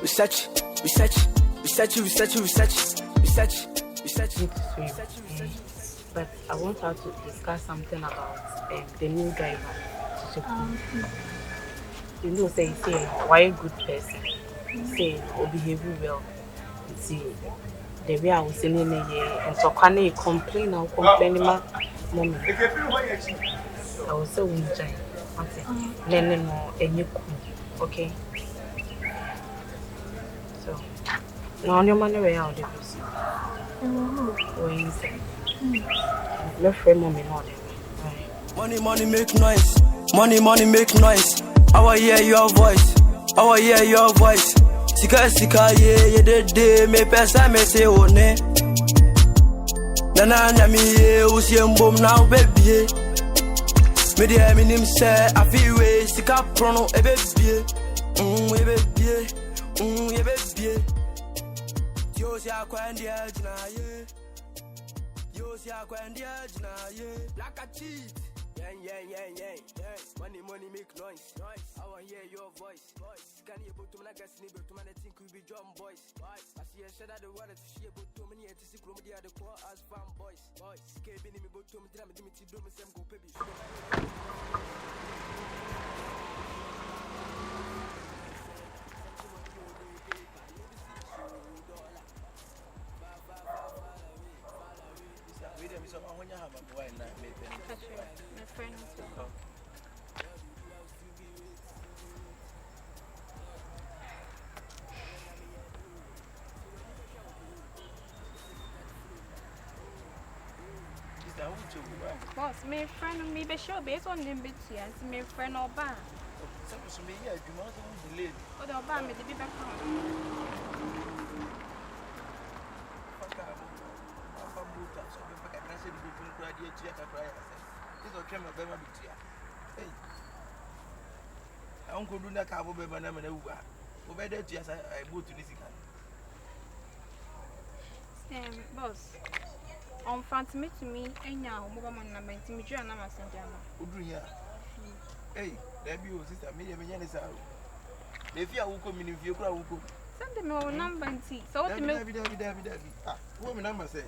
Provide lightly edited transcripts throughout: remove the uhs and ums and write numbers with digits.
research. But I want her to discuss something about the new driver. You know, say, why a good person? Say, or behave well. See, the way I was saying, and so can I complain my moment. I was so enjoying. Then no, and you okay? So, now your money way out of this. When you say, left for mommy, not money make noise. Money make noise. I will hear your voice. Sika, yeah, de me pesa me say one. Nana nyami ye usiem bom now baby. Me de minim say I feel way sika prono e baby. Baby. Yo si akwandia jina ye. Like a cheat. Yeah. Money make noise. I want hear your voice. Can you put to my gas neighbor to my think we be drum boys. I see a shot of the water to share but too many to see Colombia the core as fan boys. Escaping me but to me to do me some go baby. Boss, my friend, me be sure based on them bits here. My friend or ban. Suppose me here, you must delay. Oh, the ban me the be back home. I won't go do that cabo baby and I'm an Uber. Go better to us, I go to this. Boss. On front me to me, and now, move on and make me join a messenger. Who do here? Hey, there be your sister, me, a million is out. If you are welcome, if you are welcome. Send them all number and see. So, what the milk? Ah, what number say?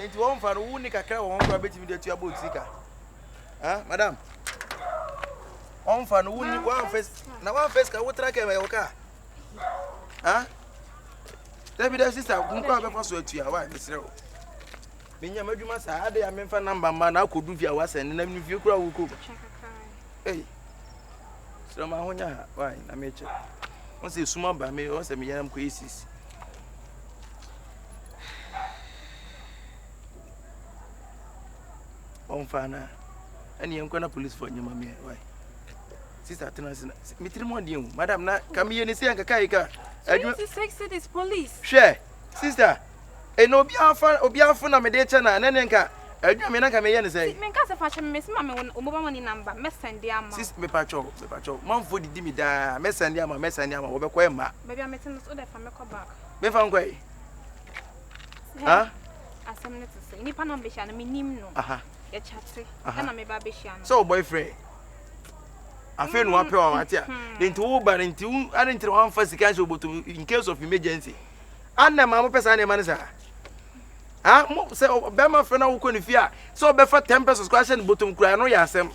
Into one for who nick a cow on rabbit with your boat seeker. Ah, madam. On for one face. Now, one face can what track a car. Ah? David, sister, who come up for to your wife, Miss Rowe. When you must have a member number, man, I could do your was and then if you grow, cook. Hey, so my own, why, I made you. Once you small by me, or some young quizzes. On Fana, and you're going to police for your mammy. Why? Sister, Mitrimonium, Madam, come here and say, Kyekyeku. I do 60 this police. Share, sister. And Obiafo na medecha na nenenka. Adwa me na ka me ye ne say. Me nka se fa che me ma me mobile money number, me send am. Sis me pacho. Manfo didi mi da, me send am, wo be kwa ma. Baby am metin so dey fa me call back. Me fa nkwai. Ha? Asem net say. Ni pa no be sha na me nim no. Aha. Ye chate. Na me ba be sha no. So boyfriend. Afi no ape wa matia. Nti wo ba nti ade nti wan fa sika so botum in case of emergency. Anna ma mo pesa na ma ne sa. Ah, mo se be ma fe na wo ko ni fi a. So be fa 10 pesos kwashe ni botum kura no ya asem.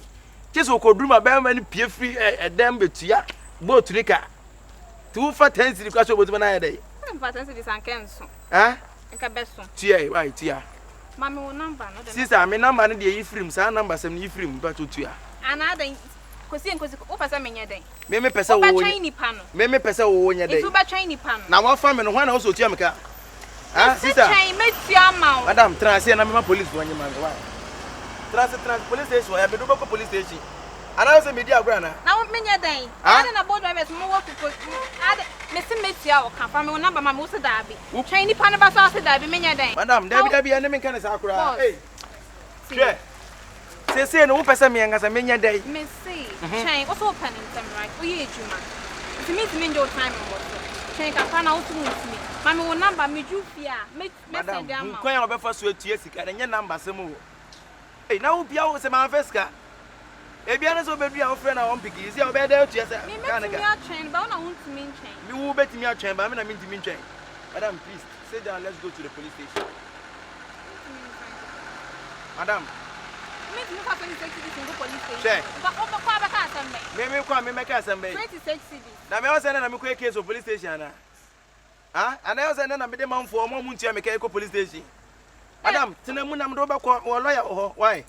Kise ko duma be ma ni pie free edem betua. Boat rika. Tu fa 10 cedi kwashe botum na ya dai. Fa 10 cedi san kenso. Ah? Nka beso. Tia, why tia? Mama wo number no de. Sister, me number no de yi free sa number sem ni free ba to tia. Ana den kosi o pesa menye den. Me pesa wo. Ba twan nipa no. Me pesa wo nya den. Isu ba twan nipa no. Na wa fa me no hwan na wo so tia me ka. Ah, sister. Twan me tia ma. Madam, transi na me ma police for nya man. Why? Transi police station, ya be do ko police station. Ana say media agora na. Na wo menye den. Ade na board drivers mo work ko. Ade me se metia o kan fa me number ma mo se da bi. Twan nipa no ba so se da bi menye den. Madam, David ene me kan sa akura. Hey. Sure. Say no person me ngasa menya dai. Me say, chain also open in time right. Oye ejuma. It means me do time mo. Chain ka pa na wo tumu me. Ma me wo number me ju fia. Me send am. Kwan ya obefa so atua sika. Nya number sem wo. Hey, na wo bia wo se ma feska. Ebiana so bedua wo friend na won pick is ya obeda to yesa can I train but I want to mean train. Me wo betimi a train ba me na me ntimi train. Madam, please sit down, let's go to the police station. Madam, me to look at 26 cities in the police station. Check. But over kwa baka asambe. Me kwa me make asambe. 26 cities. Na me o say na me kwa case of police station na. Ah, and I say na me dey man for mo mu ntia me kai ko police station. Madam, tina mu na me do ba ko lawyer ho. Why?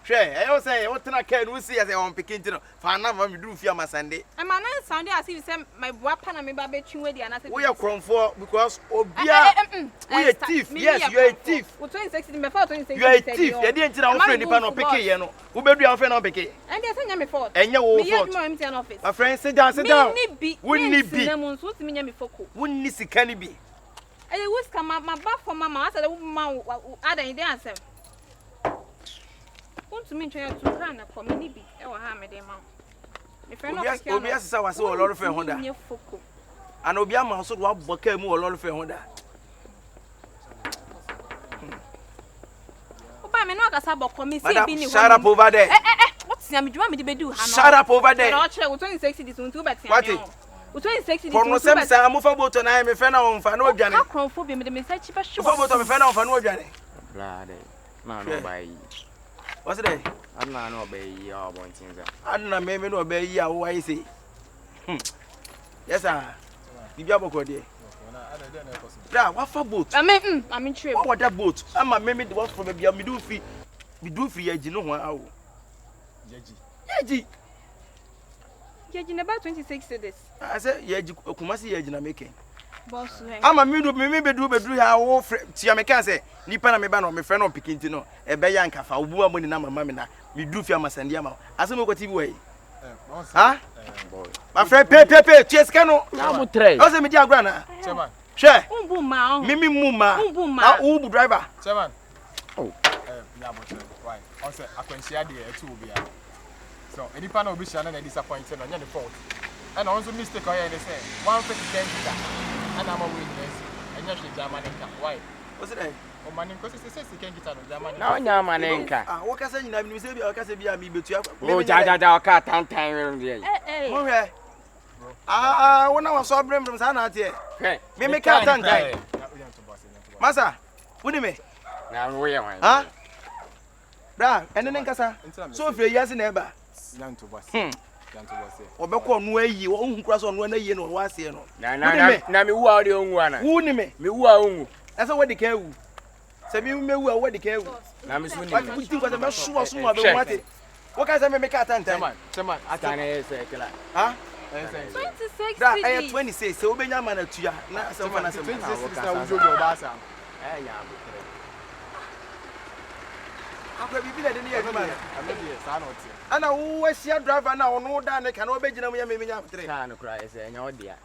Share, I say what na kai no see as I on pikin tino. Fa na ma me do fia masande. And my name sound as if you say my weapon and me ba be twi we and say we are for because obia we a thief. Yes, you are a thief. 26 before 26 you are a thief. You dey ntina wo friend nipa no pikin ye no. Wo be dua wo friend no pikin. And they say nya me fault. Enya wo fault. My friend sit down, sit down. Wouldn't it be? Wouldn't sika ni bi? Eh we ska my back for mama I said the woman ada in there answer. Want to mean try to can for me ni bi e wo ha me dey ma. Me friend no pikin. Obi asesa wase wo lori friend honda. And obi ama so do aboka mu wo lori friend honda. Oba me no akasa boko me say bi ni ho. Shut up over there. What's ya me dwuma me dey bedu ha no. Shut up over there. No chere wo 26 this one too better. What? Wo 26 this. For no sem say amufa boto na me friend na won fa na odwane. Akronfo bi me dey say chiba show. Amufa boto me friend na won fa na odwane. Blade. Na no buy. What's that? Adna no buy ya bontinza. Adna me no buy ya wo why say. Yes sir. Bibia boko dey. Bra, what for boat? I mean trip. What that boat? Ama me the work from bibia me do free yaji no ho awo. Yaji. Yaji na about 26 cities. I say yaji Kumasi yaji na making. Boss. Ama me bedu ya wo tia me kan say nipa na me ba no me friend no pikin ti no e be ya nkafa obu amoni na mama me na me du fi amasande ama asem ko TV wey ha my friend pay cheska no na mo try o say me di agura na chairman share umbu ma mimi muma na ubu driver chairman ya bo why on say akwansia de e tu obi a so enipa na obi sha na disappointed no nya the fault and also mistake o ya dey say 150 liter and I'm a witness and you should German why what's it o mani ko se can get no German na onya manenka wo ka say nyina mi say bi o ka say bi a mi betu o ja o ka tantan we mo hwe wona wa so brem sa na ate me me ka tantan masa woni me na wo ye wan ha bra ene ne nkasa so fie yasi na eba nyanto boss obekọ nu ayi wo hunkura so nu na ayi no wa se no na me wu a de onwu ana wu ni me wu a onwu asa wadi ka wu se mi me wu a wadi ka wu na me so ni wa ku tin ko se me so so ma be mate wo ka se me ka tantan chairman atane se kila ha 26 da ay 26 se obenya ma na tuya na se fa na se 26 na wujo do ba sa ya akwa bibi na de ne ya ma na amedi sa na oti ana wo sia driver na ono da ne ka na obegina mu ya me nya 3 ka no kra ese nya odia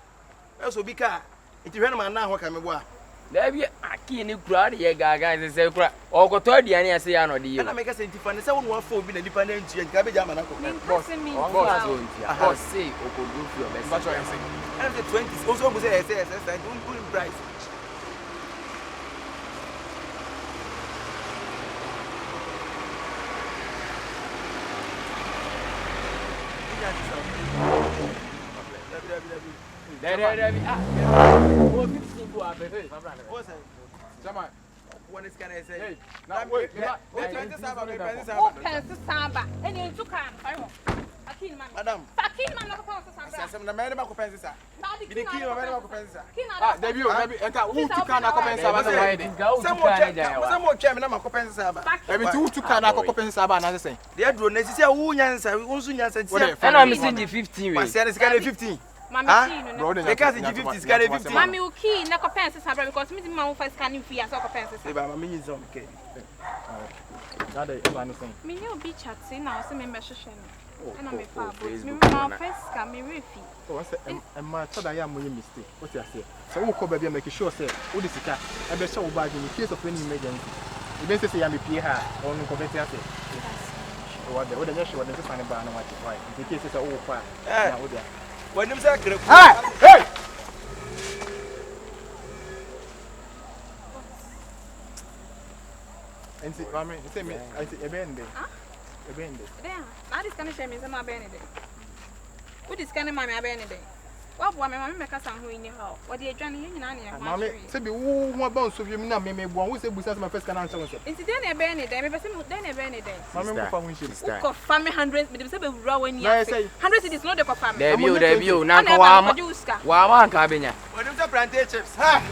eso bi ka iti hwe na ma na ho ka me bo a da bi aki ni kra de ye gaga se kra okoto aduane ase ya no de ye ana me ka se ntifa ne se wo no afọ obi na nipa na ntua nka beja ma na ko boss boss say okodu fi o ba cho be yense ana the 20s also go say don't price chairman when it's can I say hey now wait samba eni ntu kan ayo akin man madam akin man ko pensa samba asem na me ba ko pensa sa bidi kin ma me ba ko pensa debi enka wu tu kan na ko pensa ba na why dey mo twa me na ma ko pensa ba ebi tu tu kan na ko pensa ba na se de aduro na sisi wu nyansa unsu nyansa ti ana me si 15 we wase na sika 15 mami key no e ka se 50 sika 15 mami o key na ko pensa samba because me ma wo first can fi aso ko pensa e ba mami yin zo me ke na dey eba no sen me no bi chat na o se me hwehwe no ana me fa but me ma first can me refi o wase emma tada ya mo ye mistake o ti ase so wo ko ba bia make sure say o de sika e be show bag in case of any emergency e be say ya me pie ha o no ko be ti ase o wa de nyeshe o de se sane ba na wa ti why in case say o kwa na o de wanim sa kre hey Enti mami, say me, I say ebe nde. Ebende. There. I just can't share me some abandoned. Who is canning my abandoned? What woman, my make us who in your house? What do you join in any? Mamma, say be who bounce of you na me one who say business my first can answer. Incidentally, abandoned, I never seen then abandoned. Mamma, family ship. Family hundreds, but it's a rowing I say hundreds is not the family. Debut, now Wama Cabina. What is the plantain chips? Ha!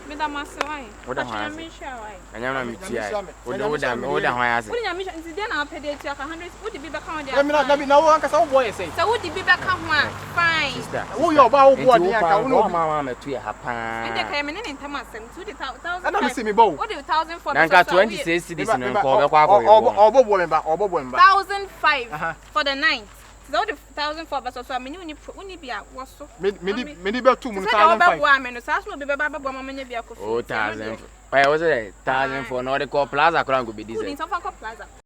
Madam Massaway. What am I? And I'm not what I say. When I mention incident, I'll pay the 100. Would it be back on let me know what some boy say. So would it be back on one? Fine. Who you about what you can know mamma to a And happen. they came in Thomas and 2,000. And I see me bow. What do you 1,000 for? Nanka 26 cities in or 1,005 for the 9th. So the 1,000 for us, so I mean, you be out. Was so many about 2 months. Oh, 1,000. Why was it 1,000 for Nordic Plaza? Crown could be this. Plaza.